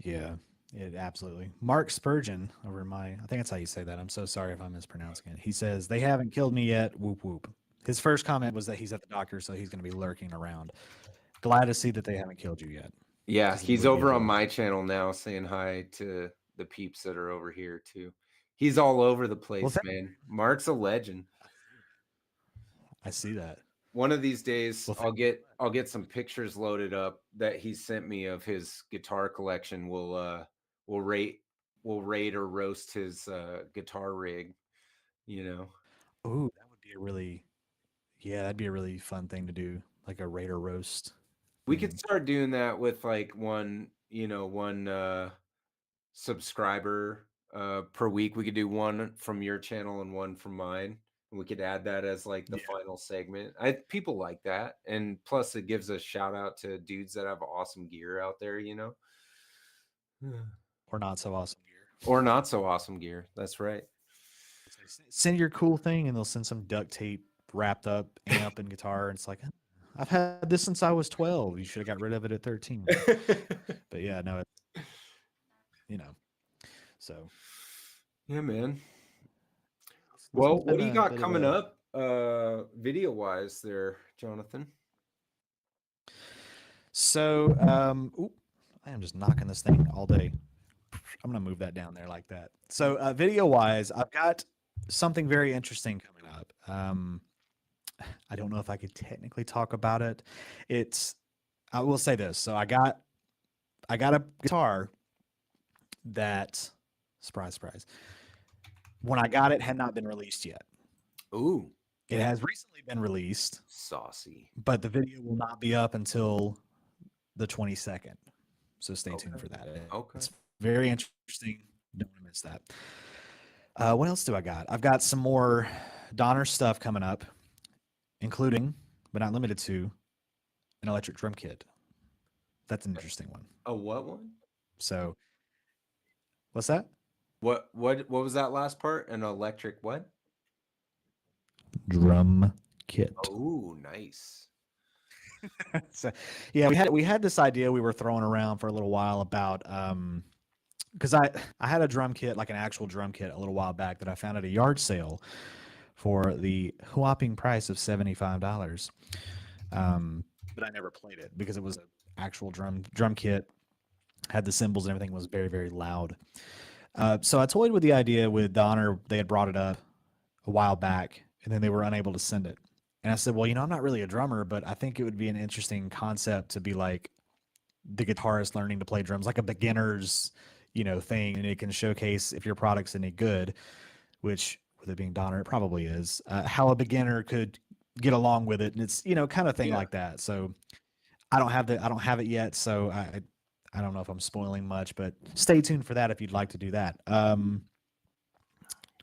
Yeah. It absolutely. Mark Spurgeon over I think that's how you say that. I'm so sorry if I'm mispronouncing it. He says, they haven't killed me yet. Whoop whoop. His first comment was that he's at the doctor, so he's going to be lurking around. Glad to see that they haven't killed you yet Yeah, because it he's would be a over on blow. my channel now saying hi to the peeps that are over here too. He's all over the Well, place, man. Mark's a legend. I see that. One of these days Well, I'll get some pictures loaded up that he sent me of his guitar collection. We'll rate we'll rate or roast his guitar rig, you know. ooh, that would be yeah, that'd be a really fun thing to do, like a Raider roast We could thing. start doing that with like one subscriber per week. We could do one from your channel and one from mine. And we could add that as like the Yeah. final segment. I People like that. And plus it gives a shout out to dudes that have awesome gear out there. Or not so awesome gear. Or not so awesome gear. That's right. Send your cool thing, and they'll send some duct tape wrapped up amp and guitar, and it's like, I've had this since I was 12. You should have got rid of it at 13. But yeah, no, you know, so Yeah, man. this Well, one's what been do you a got bit of coming a. up video wise there, Jonathan? So, oop, I am just knocking this thing all day. I'm gonna move that down there like that. So, video wise, I've got something very interesting coming up. I don't know if I could technically talk about it. It's I will say this. So I got I got a guitar that, surprise, surprise, when I got it had not been released yet. Ooh, It has recently been released, saucy. but the video will not be up until the 22nd. So stay tuned Okay. for that. It's Okay. very interesting. Don't want to miss that. What else do I got? I've got some more Donner stuff coming up, including, but not limited to, an electric drum kit. That's an interesting one. A what one? So, what's that? What was that last part? An electric what? Drum kit. Oh, nice. So, yeah, we had this idea we were throwing around for a little while about because I had a drum kit, like an actual drum kit, a little while back that I found at a yard sale for the whopping price of $75. But I never played it because it was an actual drum kit, had the cymbals and everything, was very very loud. So I toyed with the idea with Donner. They had brought it up a while back, and then they were unable to send it. And I said, well, I'm not really a drummer, but I think it would be an interesting concept to be like the guitarist learning to play drums, like a beginner's, thing, and it can showcase if your product's any good, which with it being Donner, it probably is, how a beginner could get along with it, and it's kind of thing Yeah. like that. So I don't have it yet, so I don't know if I'm spoiling much, but stay tuned for that if you'd like to do that. A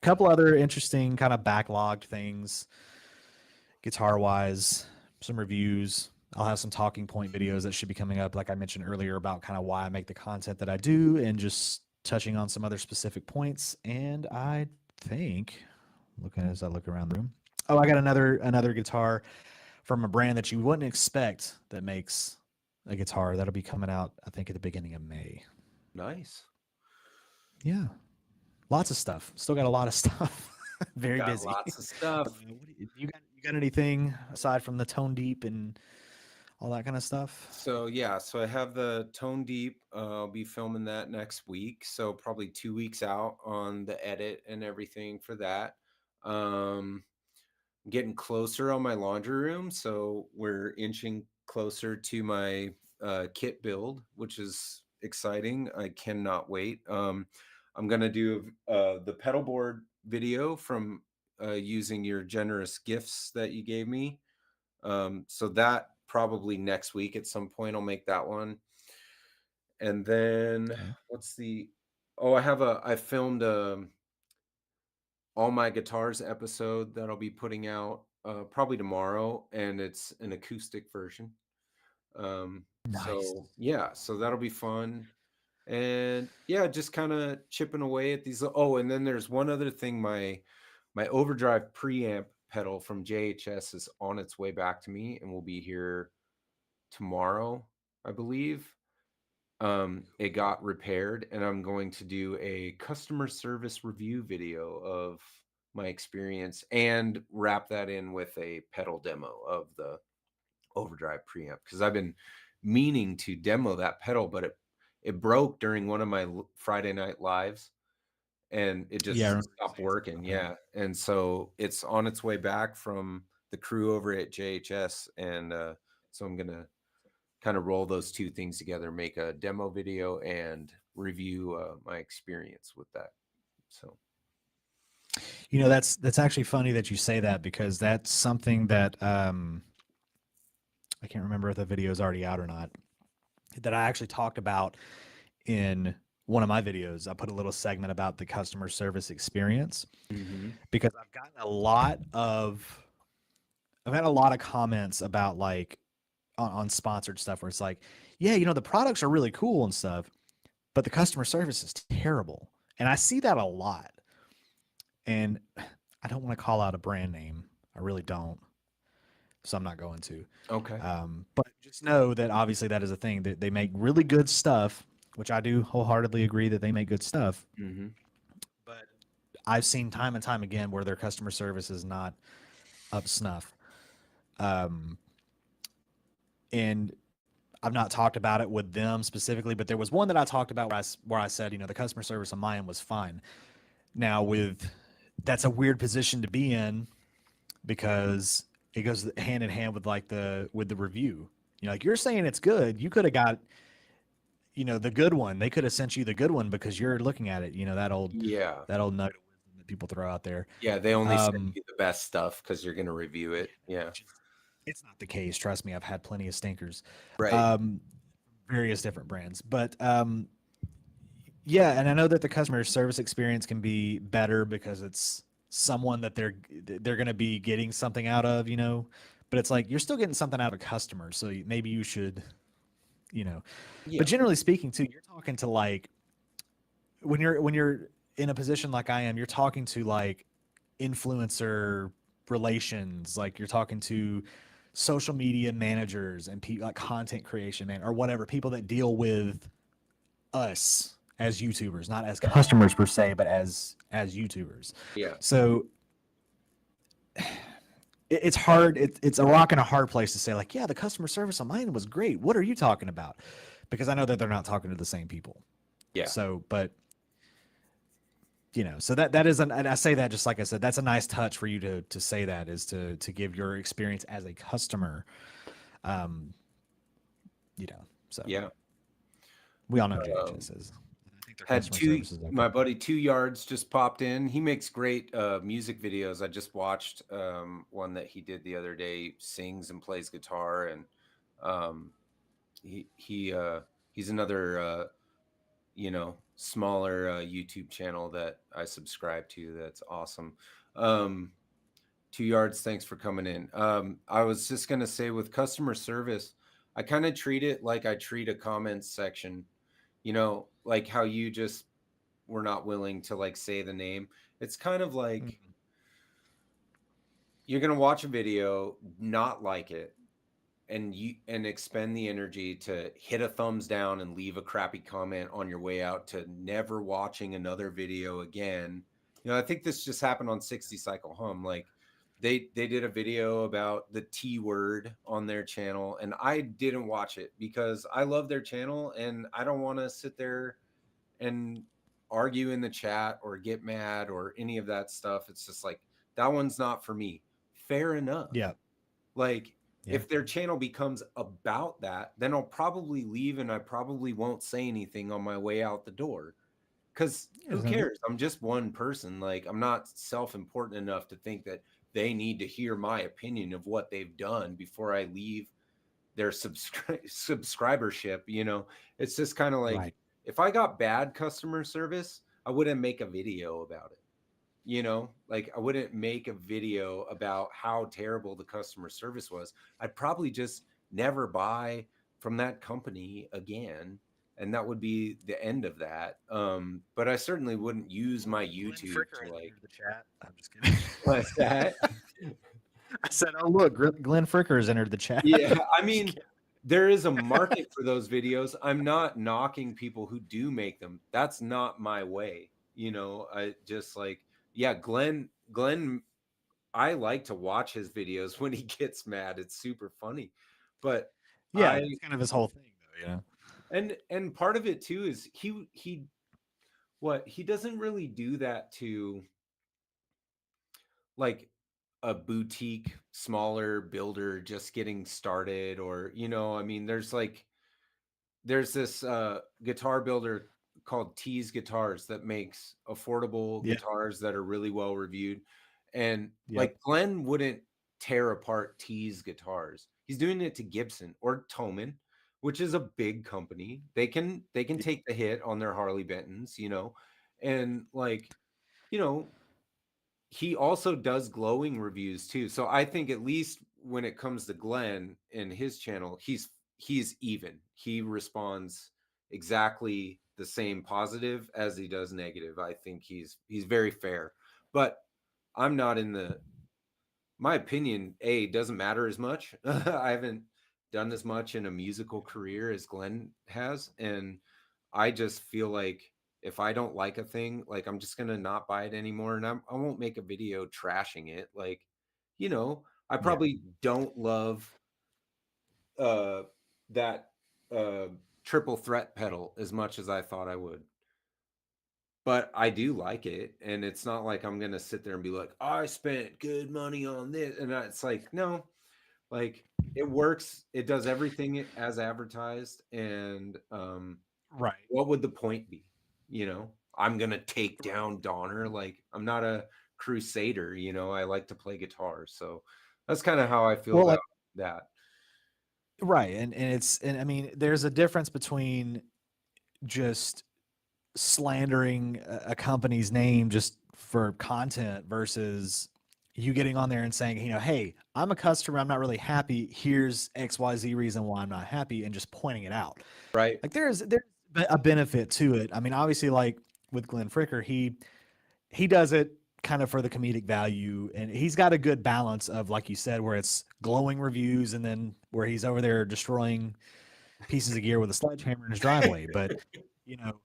couple other interesting kind of backlogged things guitar wise, some reviews. I'll have some talking point videos that should be coming up, like I mentioned earlier, about kind of why I make the content that I do and just touching on some other specific points. And I think, looking as I look around the room, oh, I got another guitar from a brand that you wouldn't expect that makes a guitar that'll be coming out, I think, at the beginning of May. Nice. Yeah, lots of stuff. Still got a lot of stuff. Very Got busy. lots of stuff. You got anything aside from the tone deep and all that kind of stuff? So yeah, so I have the Tone Deep. I'll be filming that next week. So probably 2 weeks out on the edit and everything for that. Um, Getting closer on my laundry room. So we're inching closer to my kit build, which is exciting. I cannot wait. I'm gonna do the pedal board video from using your generous gifts that you gave me. So that probably next week at some point I'll make that one. And then Okay. what's the oh I filmed all my guitars episode that I'll be putting out probably tomorrow, and it's an acoustic version. Nice. So yeah, so that'll be fun. And yeah, just kind of chipping away at these. Oh, and then there's one other thing. My overdrive preamp pedal from JHS is on its way back to me and will be here tomorrow, I believe. It got repaired, and I'm going to do a customer service review video of my experience and wrap that in with a pedal demo of the overdrive preamp, because I've been meaning to demo that pedal, but it broke during one of my Friday night lives, and it Yeah, I just remember you stopped saying something working. about that. Yeah, and so it's on its way back from the crew over at JHS, and so I'm gonna kind of roll those two things together, make a demo video and review my experience with that. So That's actually funny that you say that because that's something that I can't remember if the video is already out or not. That I actually talked about in one of my videos. I put a little segment about the customer service experience mm-hmm. because I've had a lot of comments about like on sponsored stuff where it's like, yeah, the products are really cool and stuff, but the customer service is terrible. And I see that a lot. And I don't want to call out a brand name. I really don't. So I'm not going to. Okay. But just know that obviously that is a thing that they make really good stuff, which I do wholeheartedly agree that they make good stuff. Mm-hmm. But I've seen time and time again where their customer service is not up snuff. Um, and I've not talked about it with them specifically, but there was one that I talked about where I said, the customer service on my end was fine. Now that's a weird position to be in because it goes hand in hand with like with the review. Like you're saying it's good. You could have got the good one. They could have sent you the good one because you're looking at it. Yeah. That old nugget of wisdom that people throw out there. Yeah, they only send Um, you the best stuff because you're gonna review it. Yeah. which is it's not the case. Trust me, I've had plenty of stinkers, Right. um, various different brands. But yeah, and I know that the customer service experience can be better because it's someone that they're going to be getting something out of, But it's like you're still getting something out of a customer, so maybe you should, you know. But Yeah. generally speaking, too, you're talking to like when you're in a position like I am, you're talking to like influencer relations, like you're talking to social media managers and like content creation man or whatever people that deal with us as YouTubers, not as customers per se, but as YouTubers. Yeah. So it's hard. It's a rock and a hard place to say like, yeah, the customer service on mine was great. What are you talking about? Because I know that they're not talking to the same people. Yeah. So, but so that is and I say that just like I said, that's a nice touch for you to say that is to give your experience as a customer. Um, so Yeah. we all know JHS Um, is. I think their had customer two service is okay. my buddy 2 Yards just popped in. He makes great music videos. I just watched one that he did the other day, sings and plays guitar, and um he's another smaller YouTube channel that I subscribe to. That's awesome. Um 2 Yards, thanks for coming in. I was just gonna say with customer service, I kind of treat it like I treat a comments section, like how you just were not willing to like say the name. It's kind of like Mhm. you're gonna watch a video, not like it, and expend the energy to hit a thumbs down and leave a crappy comment on your way out to never watching another video again. I think this just happened on 60 Cycle Hum. Like they did a video about the T word on their channel, and I didn't watch it because I love their channel and I don't want to sit there and argue in the chat or get mad or any of that stuff. It's just like that one's not for me. Fair enough. Yeah. Like Yeah. if their channel becomes about that, then I'll probably leave and I probably won't say anything on my way out the door. Cause who Mhm. cares? I'm just one person. Like I'm not self-important enough to think that they need to hear my opinion of what they've done before I leave their subscribership. It's just kind of like Right. if I got bad customer service, I wouldn't make a video about it. Like I wouldn't make a video about how terrible the customer service was. I'd probably just never buy from that company again, and that would be the end of that. But I certainly wouldn't use my Glenn YouTube Fricker to has like entered the chat. I'm just kidding. like that. I said, "Oh look, Glenn Fricker has entered the chat." Yeah, I Just mean, kidding. there is a market for those videos. I'm not knocking people who do make them. That's not my way. I just like, yeah, Glenn, I like to watch his videos when he gets mad. It's super funny. But Yeah, I that's kind of his whole thing, though. and part of it too is he doesn't really do that to like a boutique smaller builder just getting started, or I mean there's this guitar builder called Tees Guitars that makes affordable Yeah. guitars that are really well reviewed. And Yep. like Glenn wouldn't tear apart Tees guitars. He's doing it to Gibson or Toman, which is a big company. They can Yep. take the hit on their Harley Bentons. And like, you know, he also does glowing reviews too. So I think at least when it comes to Glenn and his channel, he's even. He responds exactly the same positive as he does negative. I think he's very fair. But I'm not in the my opinion, doesn't matter as much. I haven't done as much in a musical career as Glenn has, and I just feel like if I don't like a thing, like I'm just gonna not buy it anymore, and I won't make a video trashing it. Like, I Yeah. probably don't love uh that uh triple threat pedal as much as I thought I would. But I do like it, and it's not like I'm gonna sit there and be like, I spent good money on this, and it's like, no, like it works, it does everything as advertised, and Right. what would the point be? You know, I'm gonna take down Donner. Like, I'm not a crusader, you know, I like to play guitar. So that's kind of how I feel Well, about like that. right, and I mean, there's a difference between just slandering a company's name just for content versus you getting on there and saying, you know, hey, I'm a customer, I'm not really happy. Here's XYZ reason why I'm not happy, and just pointing it out. Right. Like there's a benefit to it. I mean, obviously, like with Glenn Fricker, he does it kind of for the comedic value, and he's got a good balance of, like you said, where it's glowing reviews and then where he's over there destroying pieces of gear with a sledgehammer in his driveway. But you know,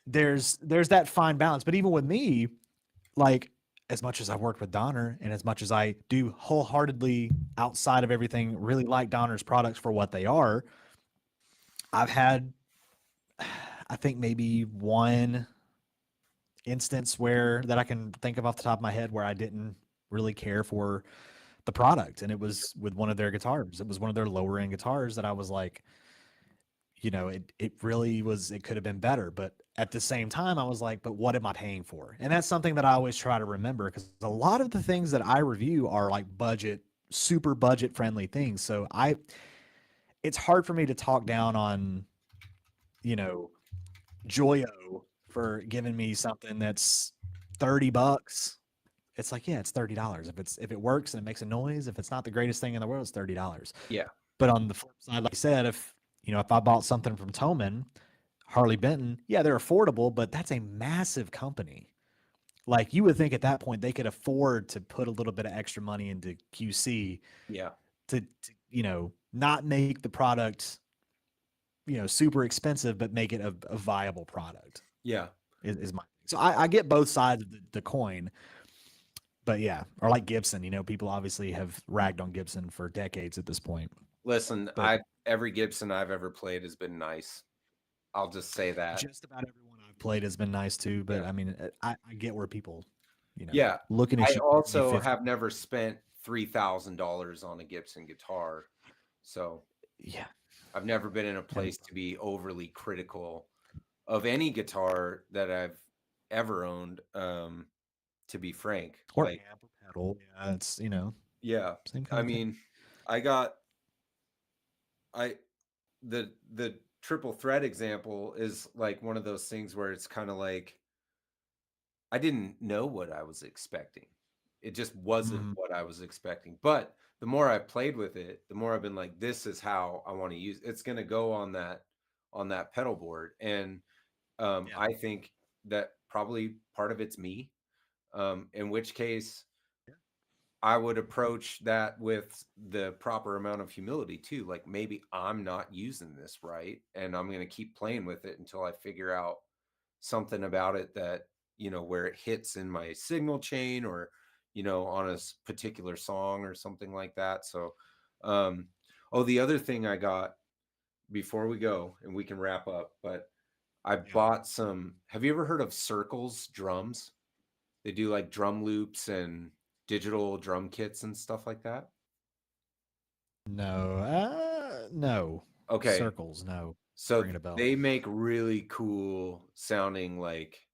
there's that fine balance. But even with me, like as much as I've worked with Donner and as much as I do wholeheartedly outside of everything really like Donner's products for what they are, I've had I think maybe one instance where that I can think of off the top of my head where I didn't really care for the product, and it was with one of their guitars. It was one of their lower end guitars that I was like, you know, it really was, it could have been better, but at the same time I was like, but what am I paying for? And that's something that I always try to remember, because a lot of the things that I review are like budget, super budget friendly things. So it's hard for me to talk down on, you know, Joyo for giving me something that's $30. It's like, yeah, it's $30. If it works and it makes a noise, if it's not the greatest thing in the world, it's $30. Yeah. But on the flip side, like I said, if you know, if I bought something from Toman, Harley Benton, yeah, they're affordable, but that's a massive company. Like you would think at that point they could afford to put a little bit of extra money into QC Yeah. to you know, not make the product, you know, super expensive, but make it a viable product. Yeah. Is my so I get both sides of the coin. But yeah, or like Gibson, you know, people obviously have ragged on Gibson for decades at this point. Listen, But every Gibson I've ever played has been nice. I'll just say that. just about everyone I've played has been nice too. But Yeah. I mean, I get where people, you know, Yeah. looking I at you, you also 50. have never spent $3,000 on a Gibson guitar. So Yeah. I've never been in a And, place to be overly critical of any guitar that I've ever owned. To be frank, or like, amp or pedal. Yeah. It's, you know, yeah, same kind I of thing. mean, I got, I, the triple thread example is like one of those things where it's kind of like, I didn't know what I was expecting. It just wasn't Mm, what I was expecting. But the more I played with it, the more I've been like, this is how I want to use it's going to go on that pedal board. And yeah. I think that probably part of it's me. In which case Yeah. I would approach that with the proper amount of humility too. Like, maybe I'm not using this right, and I'm going to keep playing with it until I figure out something about it that, you know, where it hits in my signal chain, or, you know, on a particular song or something like that. So, um, oh, the other thing I got before we go, and we can wrap up, but I Yeah. bought some. Have you ever heard of Circles drums? They do like drum loops and digital drum kits and stuff like that. No. No. Okay. Circles. No. So Ringing a bell. they make really cool sounding, like,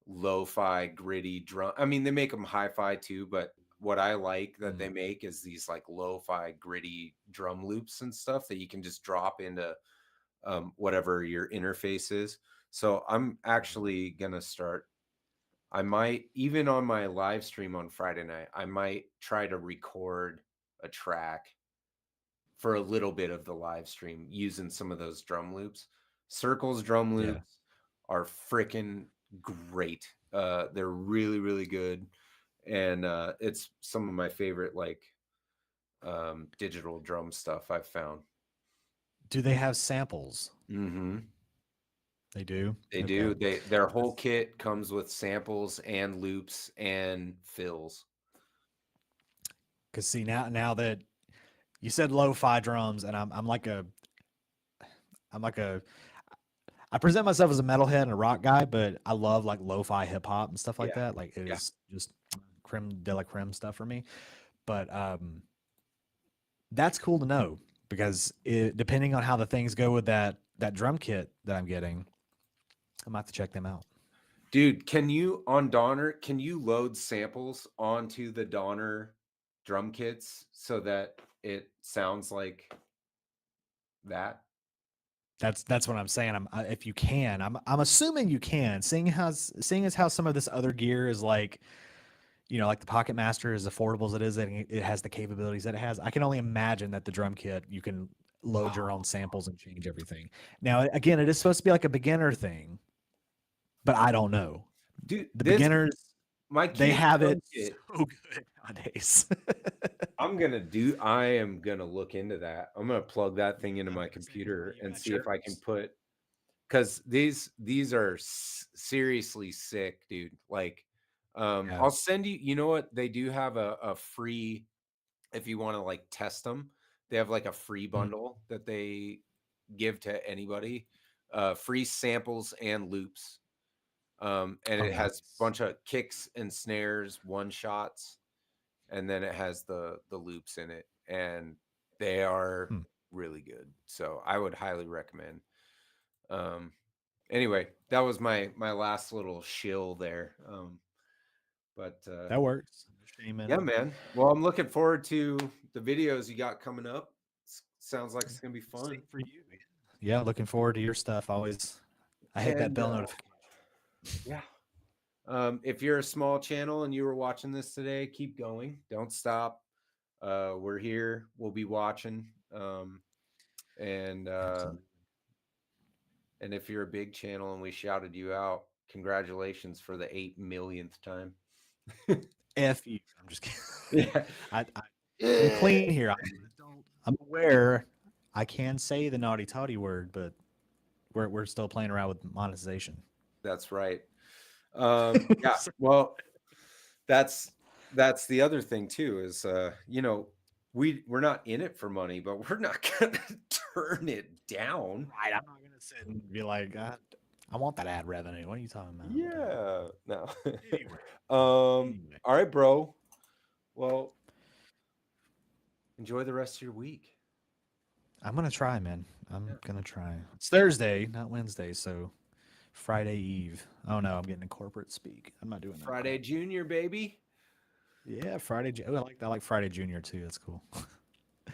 lo-fi gritty drum. I mean, they make them hi-fi too, but what I like that Mm, they make is these like lo-fi gritty drum loops and stuff that you can just drop into whatever your interface is. So I'm mm. actually gonna start. I might, even on my live stream on Friday night, I might try to record a track for a little bit of the live stream using some of those drum loops. Circles drum Yeah. loops are freaking great. They're really, really good. And it's some of my favorite, like, digital drum stuff I've found. Do they have samples? Hmm. They do. They Okay. do. Their whole kit comes with samples and loops and fills. Because see, now that you said lo-fi drums, and I'm like a I present myself as a metalhead and a rock guy, but I love like lo-fi hip hop and stuff like Yeah. that. Like it Yeah. is just creme de la creme stuff for me. But that's cool to know, because depending on how the things go with that that drum kit that I'm getting, I'm gonna have to check them out. Dude, can you on Donner, can you load samples onto the Donner drum kits so that it sounds like that? That's what I'm saying. If you can, I'm assuming you can. Seeing as how some of this other gear is like, like the Pocket Master, as affordable as it is, and it has the capabilities that it has. I can only imagine that the drum kit, you can load your own samples and change everything. Now, again, it is supposed to be like a beginner thing, but I don't know. Dude, The this beginners, my they cube have drum it kit. so good nowadays. I am gonna look into that. I'm gonna plug that thing into I was my gonna say, while computer you and got see if I can yours. put, because these are seriously sick, dude. Like, Yeah. I'll send you. You know what? They do have a free, if you want to like test them. They have like a free Mhm. bundle that they give to anybody, free samples and loops. And Oh, it has a nice. bunch of kicks and snares, one shots, and then it has the loops in it, and they are Hmm. really good. So I would highly recommend. Um, anyway, that was my last little shill there. But That works. No shame in yeah, it. man. Well, I'm looking forward to the videos you got coming up. Sounds like it's gonna be fun. Same for you. Yeah, looking forward to your stuff. Always, I hate that And bell notification. yeah. If you're a small channel and you were watching this today, keep going. Don't stop. We're here. We'll be watching. And Absolutely. and if you're a big channel and we shouted you out, congratulations for the 8 millionth time. F you. I'm just kidding. Yeah. I'm clean here. I'm aware I can say the naughty toddy word, but we're still playing around with monetization. That's right. Yeah. Well, that's the other thing too is we're not in it for money, but we're not gonna turn it down. Right. I'm not gonna sit and be like, I want that ad revenue. What are you talking about? Yeah. No. Anyway, anyway, All right, bro. Well, enjoy the rest of your week. I'm gonna try, man. I'm Yeah. gonna try. It's Thursday, not Wednesday, so Friday Eve. Oh no, I'm getting a corporate speak. I'm not doing that Friday crap. Junior, baby. Yeah, Oh, I like Friday Junior too. That's cool.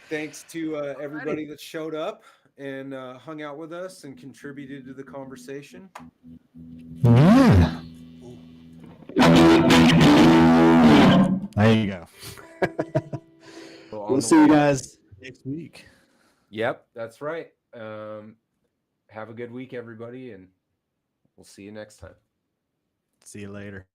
Thanks to Alrighty. everybody that showed up and hung out with us and contributed to the conversation. Yeah. There you go. So We'll on the see you way. guys next week. Yep, that's right. Have a good week, everybody, and we'll see you next time. See you later.